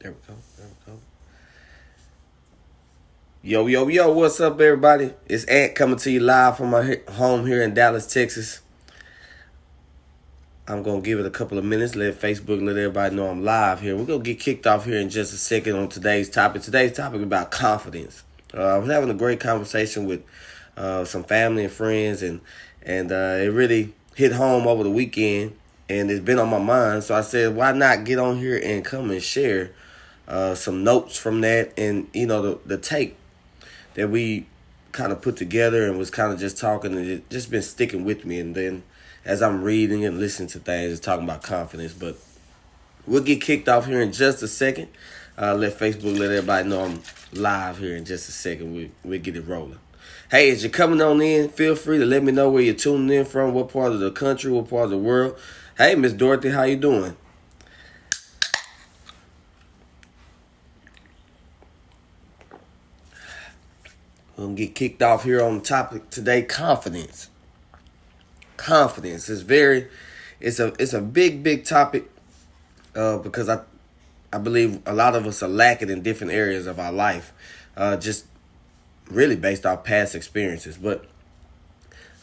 There we go. There we go. Yo, yo, yo, what's up, everybody? It's Ant coming to you live from my home here in Dallas, Texas. I'm going to give it a couple of minutes, let Facebook, let everybody know I'm live here. We're going to get kicked off here in just a second on today's topic. Today's topic is about confidence. I was having a great conversation with some family and friends, and it really hit home over the weekend, and it's been on my mind. So I said, why not get on here and come and share some notes from that and, the take that we kind of put together and was kind of just talking, and it just been sticking with me. And then as I'm reading and listening to things, it's talking about confidence. But we'll get kicked off here in just a second. Let Facebook let everybody know I'm live here in just a second. We'll get it rolling. Hey, as you're coming on in, feel free to let me know where you're tuning in from, what part of the country, what part of the world. Hey, Miss Dorothy, how you doing? We're going to get kicked off here on the topic today, confidence. Confidence is it's a big topic because I believe a lot of us are lacking in different areas of our life, just really based off past experiences. But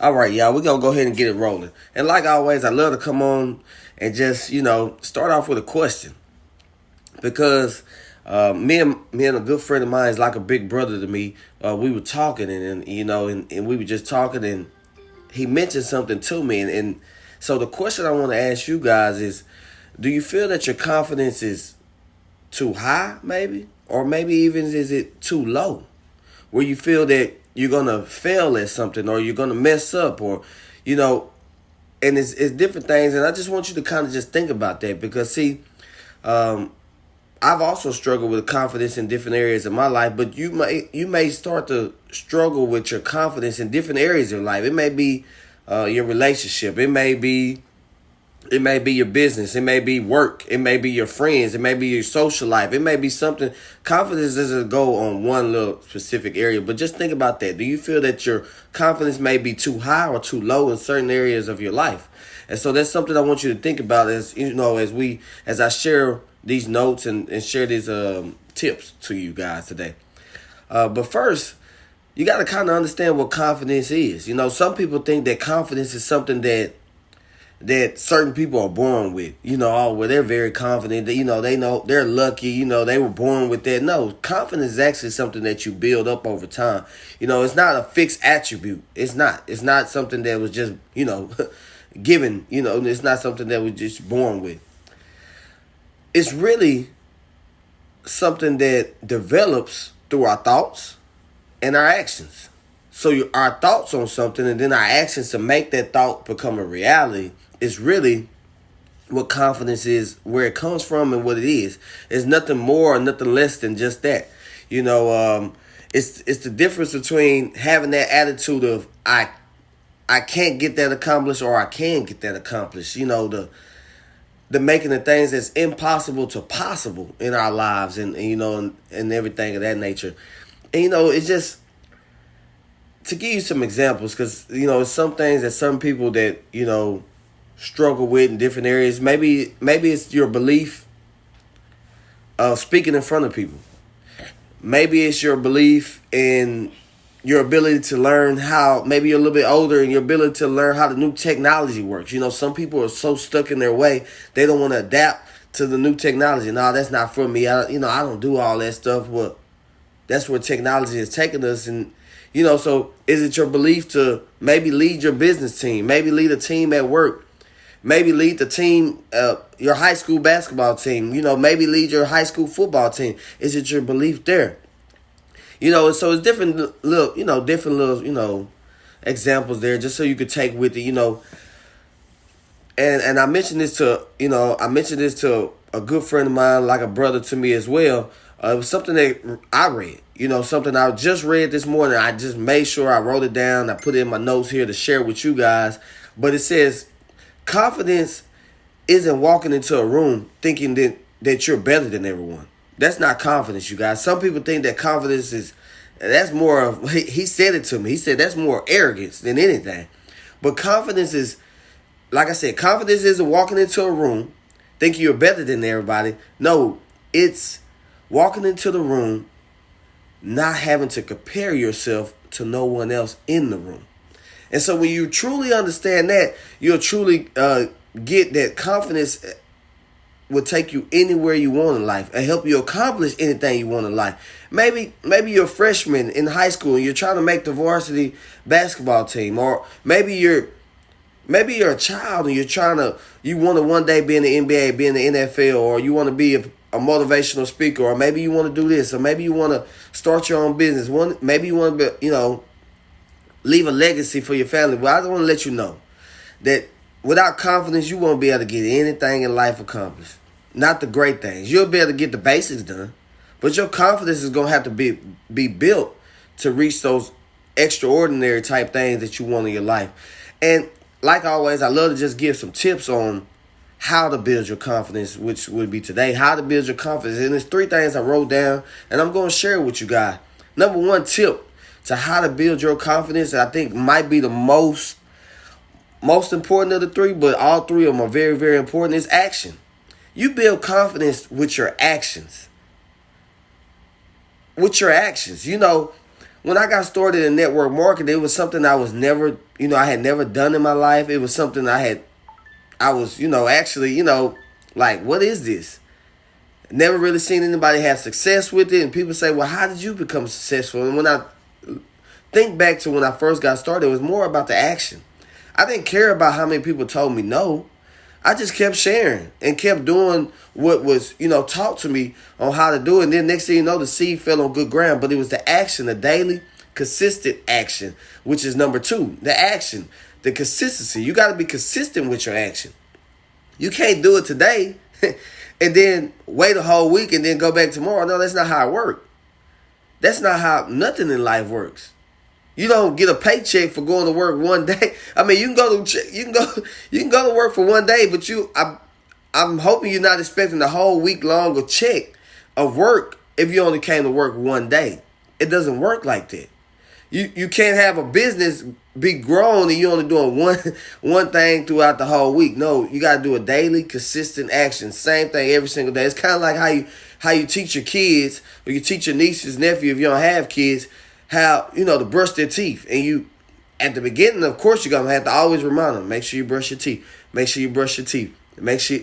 all right, y'all, we're going to go ahead and get it rolling. And like always, I love to come on and just, start off with a question. Because me and a good friend of mine is like a big brother to me. We were talking and we were just talking, and he mentioned something to me. And so the question I want to ask you guys is, do you feel that your confidence is too high, maybe? Or maybe even is it too low? Where you feel that you're going to fail at something, or you're going to mess up, or, and it's different things. And I just want you to kind of just think about that, because, see, I've also struggled with confidence in different areas of my life, but you may start to struggle with your confidence in different areas of life. It may be your relationship. It may be your business. It may be work. It may be your friends. It may be your social life. It may be something. Confidence doesn't go on one little specific area, but just think about that. Do you feel that your confidence may be too high or too low in certain areas of your life? And so that's something I want you to think about as I share these notes and share these tips to you guys today. But first, you got to kind of understand what confidence is. Some people think that confidence is something that certain people are born with. They're very confident. They know they're lucky. They were born with that. No, confidence is actually something that you build up over time. It's not a fixed attribute. It's not. It's not something that was just given. It's not something that was just born with. It's really something that develops through our thoughts and our actions. So our thoughts on something and then our actions to make that thought become a reality is really what confidence is, where it comes from and what it is. It's nothing more or nothing less than just that. It's the difference between having that attitude of I can't get that accomplished, or I can get that accomplished. The making the things that's impossible to possible in our lives, and everything of that nature. And it's just to give you some examples, because some things that some people that struggle with in different areas. Maybe it's your belief of speaking in front of people. Maybe it's your belief in your ability to learn how, maybe you're a little bit older, and your ability to learn how the new technology works. Some people are so stuck in their way, they don't want to adapt to the new technology. No, that's not for me. I don't do all that stuff. Well, that's where technology is taking us. And, so is it your belief to maybe lead your business team, maybe lead a team at work, maybe lead the team, your high school basketball team, maybe lead your high school football team? Is it your belief there? So it's different little examples there, just so you could take with it, And I mentioned this to a good friend of mine, like a brother to me as well. It was something that I read, something I just read this morning. I just made sure I wrote it down. I put it in my notes here to share with you guys. But it says, confidence isn't walking into a room thinking that you're better than everyone. That's not confidence, you guys. Some people think that confidence that's more of, he said it to me. He said that's more arrogance than anything. But confidence is, like I said, confidence isn't walking into a room thinking you're better than everybody. No, it's walking into the room, not having to compare yourself to no one else in the room. And so when you truly understand that, you'll truly get that confidence will take you anywhere you want in life and help you accomplish anything you want in life. Maybe you're a freshman in high school and you're trying to make the varsity basketball team, or maybe you're a child and you want to one day be in the NBA, be in the NFL, or you want to be a motivational speaker, or maybe you want to do this, or maybe you want to start your own business. Maybe you want to leave a legacy for your family. But I want to let you know that without confidence, you won't be able to get anything in life accomplished. Not the great things. You'll be able to get the basics done, but your confidence is going to have to be built to reach those extraordinary type things that you want in your life. And like always, I love to just give some tips on how to build your confidence, which would be today, how to build your confidence. And there's 3 things I wrote down, and I'm going to share with you guys. Number 1 tip to how to build your confidence, and I think might be the most important of the 3, but all 3 of them are very, very important, is action. You build confidence with your actions. With your actions. When I got started in network marketing, it was something I was never, I had never done in my life. It was something I was, actually, like, what is this? Never really seen anybody have success with it. And people say, well, how did you become successful? And when I think back to when I first got started, it was more about the action. I didn't care about how many people told me no. I just kept sharing and kept doing what was, taught to me on how to do it. And then next thing you know, the seed fell on good ground. But it was the action, the daily, consistent action, which is number 2. The action, the consistency. You got to be consistent with your action. You can't do it today and then wait a whole week and then go back tomorrow. No, that's not how it works. That's not how nothing in life works. You don't get a paycheck for going to work one day. I mean, you can go to work for one day, but I'm hoping you're not expecting the whole week long of check of work if you only came to work one day. It doesn't work like that. You can't have a business be grown and you're only doing one thing throughout the whole week. No, you got to do a daily, consistent action. Same thing every single day. It's kind of like how you teach your kids, or you teach your nieces, nephew, if you don't have kids, how, to brush their teeth. And you, at the beginning, of course, you're going to have to always remind them, make sure you brush your teeth. Make sure you brush your teeth. Make sure,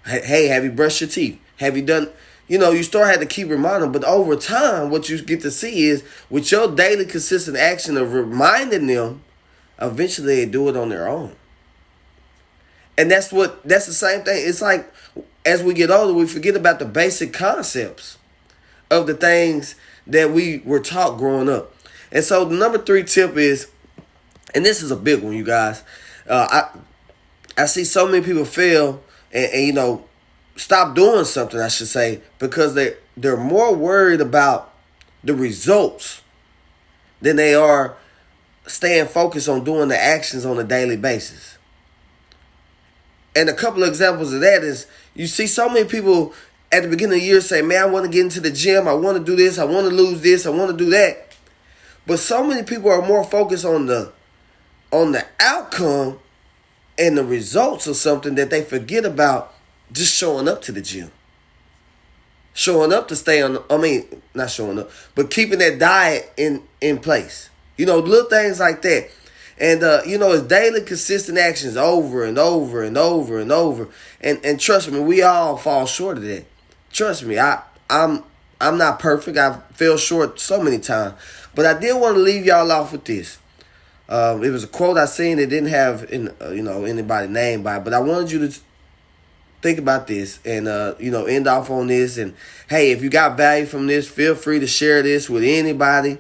hey, have you brushed your teeth? Have you done, you start having to keep reminding them. But over time, what you get to see is with your daily consistent action of reminding them, eventually they do it on their own. And that's the same thing. It's like as we get older, we forget about the basic concepts of the things that we were taught growing up. And so the number 3 tip is, and this is a big one, you guys. I see so many people fail and stop doing something, I should say, because they're more worried about the results than they are staying focused on doing the actions on a daily basis. And a couple of examples of that is you see so many people at the beginning of the year say, man, I want to get into the gym. I want to do this. I want to lose this. I want to do that. But so many people are more focused on the outcome and the results of something that they forget about just showing up to the gym. Showing up to stay on, not showing up, but keeping that diet in place. Little things like that. And, it's daily consistent actions over and over and over and over. And trust me, we all fall short of that. Trust me, I'm not perfect. I've fell short so many times. But I did want to leave y'all off with this. It was a quote I seen that didn't have anybody's name by it. But I wanted you to think about this and, end off on this. And, hey, if you got value from this, feel free to share this with anybody.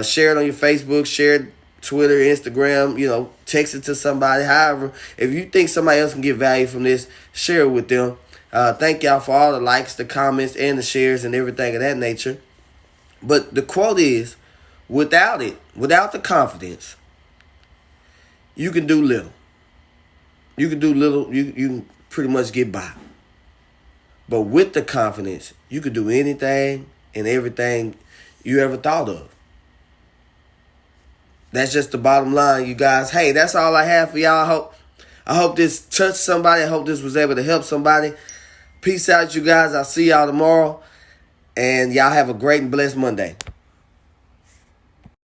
Share it on your Facebook, share it Twitter, Instagram, text it to somebody. However, if you think somebody else can get value from this, share it with them. Thank y'all for all the likes, the comments, and the shares and everything of that nature. But the quote is, without the confidence, you can do little. You can do little, you can pretty much get by. But with the confidence, you can do anything and everything you ever thought of. That's just the bottom line, you guys. Hey, that's all I have for y'all. I hope this touched somebody. I hope this was able to help somebody. Peace out, you guys. I'll see y'all tomorrow. And y'all have a great and blessed Monday.